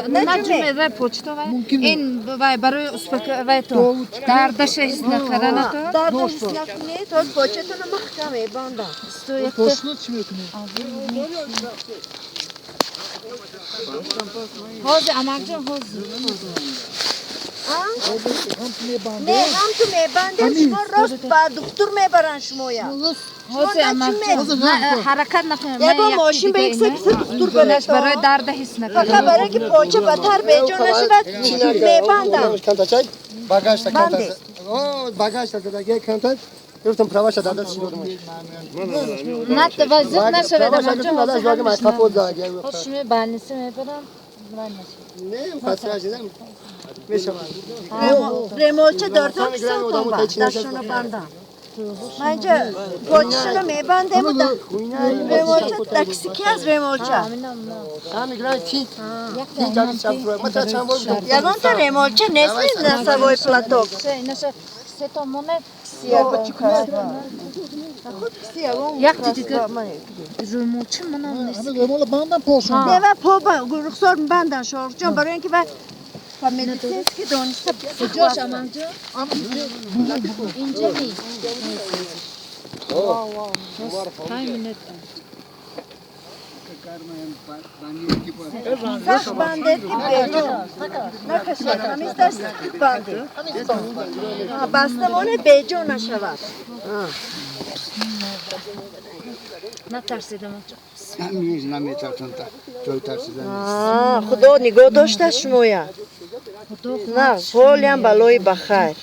نجمه و پوچتو و این برای اسپک و تو دردش هست نکردن تو دردش نکنی تو پوچتو نمخکمه بانده پوشنو چی میکنی؟ حوزه امانجان حوزه نه هم تو میبنده شما راست با دکتر میبرن شما یا حوزه امانجان حرکت نکنه یه با ماشین به یک سکس دکتر بره تو برای درد حس فقط نکردن برای که پوچه بدتر به جا نشود میبندم Bagaj da kantar. O bagaj da da kantar. Guftum pravaşa da şiyorum. نه توجه نشود Pravaşa da da zagım kapoz da gel. خوشم بالنسه میبرم Ne pasaj edem. Meşavan. ریموچه دارتان ساکن با دستشونو بندم من اینجا پوچشونو میبندم و ریموچه تکسیکی از ریموچه Tam gran çit. Çit da şafro. Mata çambol. یگان تا ریموچه نیست نسوای پلاتوک سه تا مونه یک دیگه روموچه منم نیست Remola bandan poşun. دیوه پا رخصار بندن شارخ جان برای اینکه و مدیسینسکی دانشته کجاش امانجا؟ اینجا نیست سخت بندید که بیجا نکشید همیز در سخت بندید بستمانه بیجا نشود نترسیدم امانجا خدا نگاه داشته شما یا نه حالیم بلای بخیر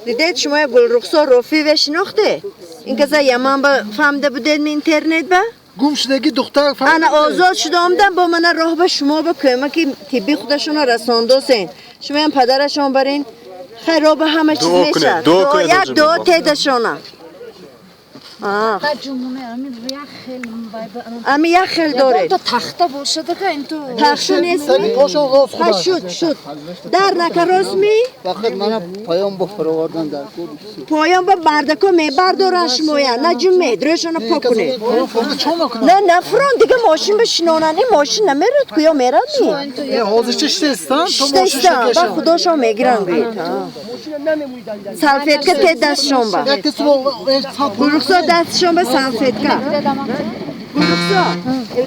دیدید شما گل رخصار رفی و شناخته این که زا یمان با فهمده بودید من اینترنت با Gumşdagi doktor falan. انا آزاد شده آمدم با من راه به شما با کمک طبی خودشون رسانده سین شما هم پدرشون برین خراب همه چیز میشه یک دو تیدشونه جمونه امین ریخ خیلی امی یک خیل دارید تو تخته باشه دیگه این تو تخشو نیست Seni poşun roz ها شد در نکه رسمی Vakit bana payam bu fırvardan der. پایان با بردکو میبردارن شما یا نه جمعه درشون پاکنه Fonda çok okuna. نه نفران دیگه ماشین بشنونن این ماشین نمیرد کیا میرد نی Hozir işte istan. شته ایستا با خداشو میگیرن گوید سلفیت که تید دستشون با Yakti su گروکسا دستشون به سلفیت که گروکسا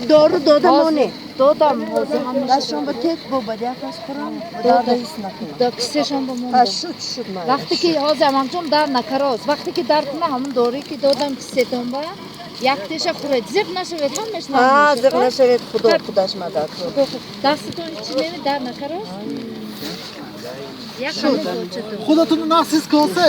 دارو دادمانه دادم حوزه همه دستشون به تید با بده افز خورم داده ایست نکنم دا کسیشان با مونده شد من وقتی که حوزه امانجام در نکراز وقتی که درد نه همون دوری که دادم کسیتون با یک تیشه خورد زیب نشوید همش نمیشه زب نشوید خودش مدد دستتون چی نمی در نکراز یک همون بوچه تو خودتون nasıl kalsa